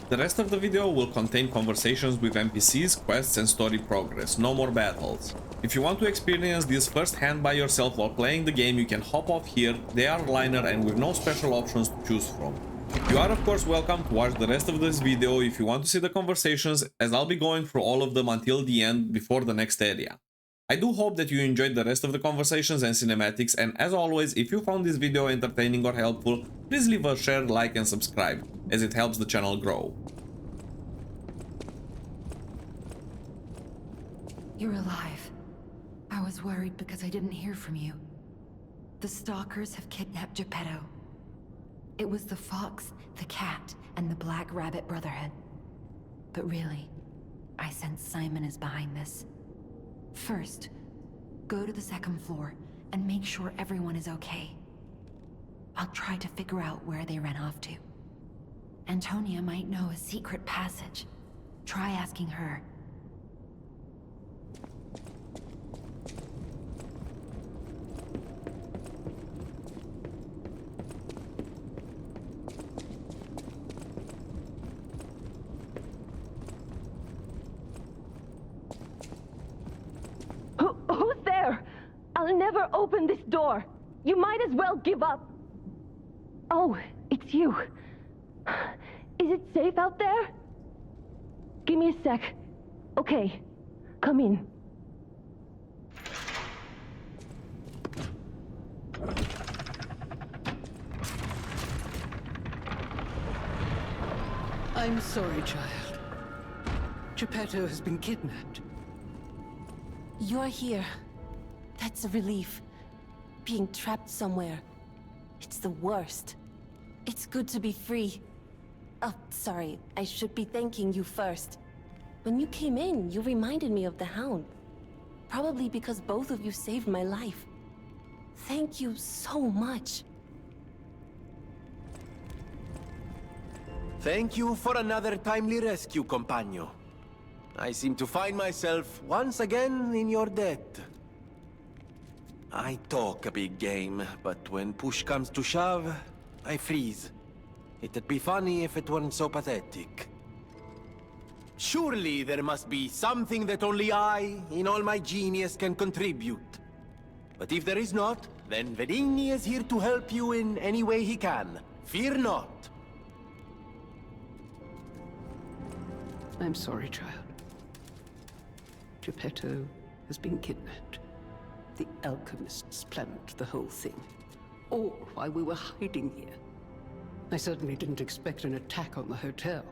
The rest of the video will contain conversations with NPCs, quests and story progress, no more battles. If you want to experience this firsthand by yourself while playing the game, you can hop off here, they are linear and with no special options to choose from. You are of course welcome to watch the rest of this video if you want to see the conversations, as I'll be going through all of them until the end before the next area. I do hope that you enjoyed the rest of the conversations and cinematics, and as always, if you found this video entertaining or helpful, please leave a share, like and subscribe, as it helps the channel grow. You're alive. I was worried because I didn't hear from you. The Stalkers have kidnapped Gepetto. It was the Fox, the Cat, and the Black Rabbit Brotherhood. But really, I sense Simon is behind this. First, go to the second floor and make sure everyone is okay. I'll try to figure out where they ran off to. Antonia might know a secret passage. Try asking her. Who's there? I'll never open this door. You might as well give up. Oh, it's you. Is it safe out there? Give me a sec. Okay, come in. I'm sorry, child. Gepetto has been kidnapped. You're here. That's a relief. Being trapped somewhere. It's the worst. It's good to be free. Oh, sorry. I should be thanking you first. When you came in, you reminded me of the Hound. Probably because both of you saved my life. Thank you so much. Thank you for another timely rescue, compagno. I seem to find myself once again in your debt. I talk a big game, but when push comes to shove, I freeze. It'd be funny if it weren't so pathetic. Surely there must be something that only I, in all my genius, can contribute. But if there is not, then Venigni is here to help you in any way he can. Fear not. I'm sorry, child. Gepetto has been kidnapped. The alchemists planned the whole thing. All while we were hiding here. I certainly didn't expect an attack on the hotel.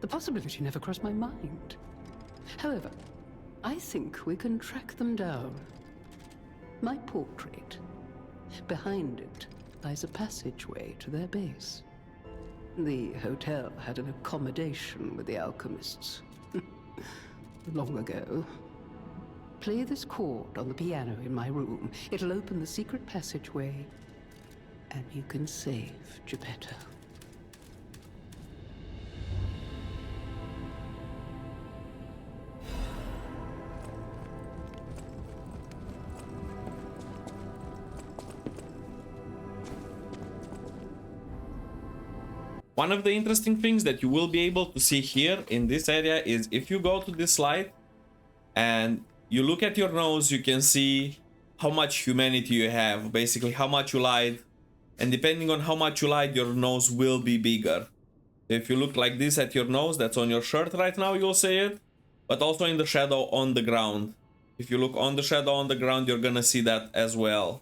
The possibility never crossed my mind. However, I think we can track them down. My portrait. Behind it lies a passageway to their base. The hotel had an accommodation with the alchemists. Long ago. Play this chord on the piano in my room. It'll open the secret passageway, and you can save Gepetto. One of the interesting things that you will be able to see here in this area is if you go to this slide and you look at your nose, you can see how much humanity you have, basically how much you lied. And depending on how much you lied, your nose will be bigger. If you look like this at your nose, that's on your shirt right now, you'll see it. But also in the shadow on the ground. If you look on the shadow on the ground, you're gonna see that as well.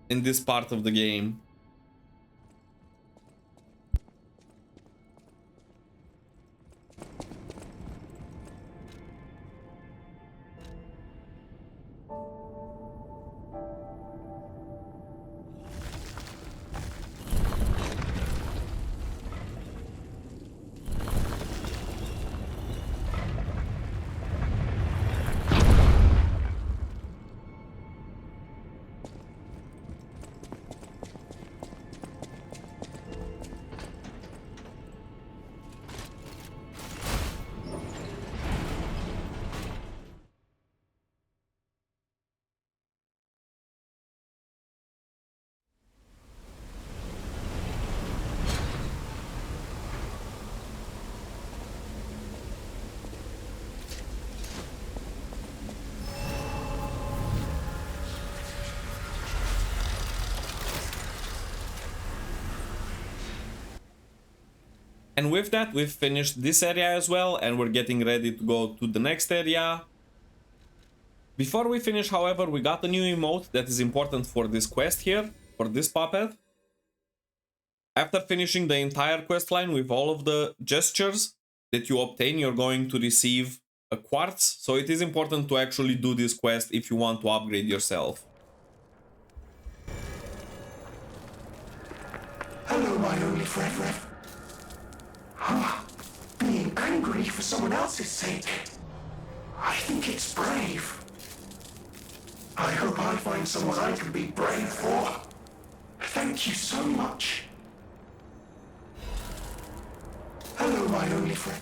In this part of the game. And with that, we've finished this area as well, and we're getting ready to go to the next area. Before we finish, however, we got a new emote that is important for this quest here, for this puppet. After finishing the entire quest line with all of the gestures that you obtain, you're going to receive a Quartz. So it is important to actually do this quest if you want to upgrade yourself. Hello, my only friend. Being angry for someone else's sake. I think it's brave. I hope I find someone I can be brave for. Thank you so much. Hello, my only friend.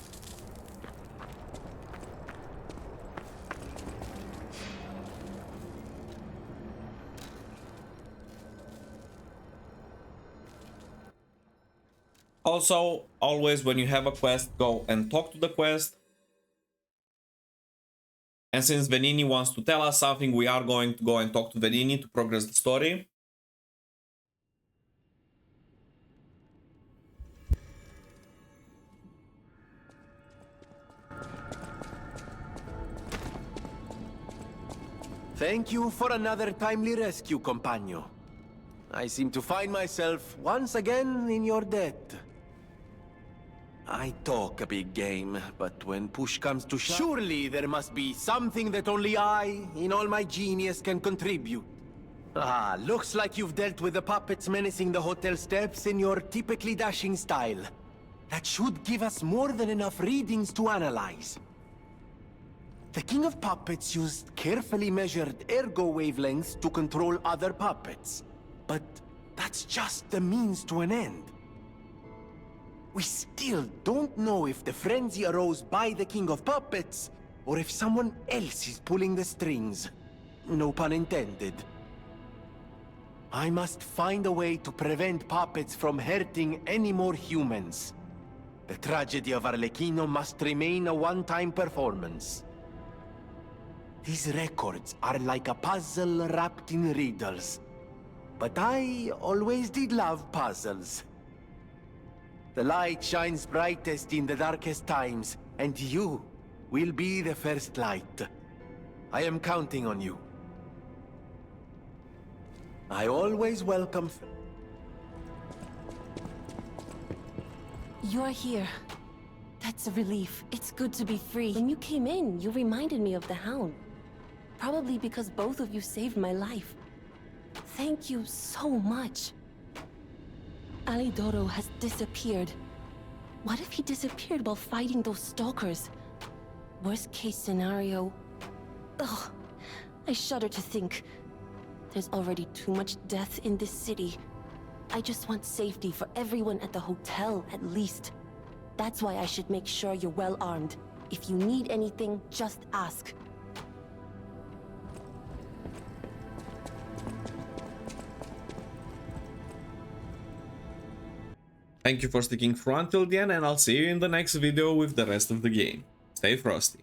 Also, always when you have a quest, go and talk to the quest. And since Venigni wants to tell us something, we are going to go and talk to Venigni to progress the story. Thank you for another timely rescue, companion. I seem to find myself once again in your debt. I talk a big game, but when push comes to shove, surely there must be something that only I, in all my genius, can contribute. Ah, looks like you've dealt with the puppets menacing the hotel steps in your typically dashing style. That should give us more than enough readings to analyze. The King of Puppets used carefully measured Ergo wavelengths to control other puppets. But that's just the means to an end. We still don't know if the frenzy arose by the King of Puppets, or if someone else is pulling the strings. No pun intended. I must find a way to prevent puppets from hurting any more humans. The tragedy of Arlechino must remain a one-time performance. These records are like a puzzle wrapped in riddles. But I always did love puzzles. The light shines brightest in the darkest times, and you will be the first light. I am counting on you. I always welcome... You're here. That's a relief. It's good to be free. When you came in, you reminded me of the Hound. Probably because both of you saved my life. Thank you so much. Alidoro has disappeared. What if he disappeared while fighting those stalkers? Worst case scenario... Ugh, I shudder to think. There's already too much death in this city. I just want safety for everyone at the hotel, at least. That's why I should make sure you're well armed. If you need anything, just ask. Thank you for sticking through until the end, and I'll see you in the next video with the rest of the game. Stay frosty.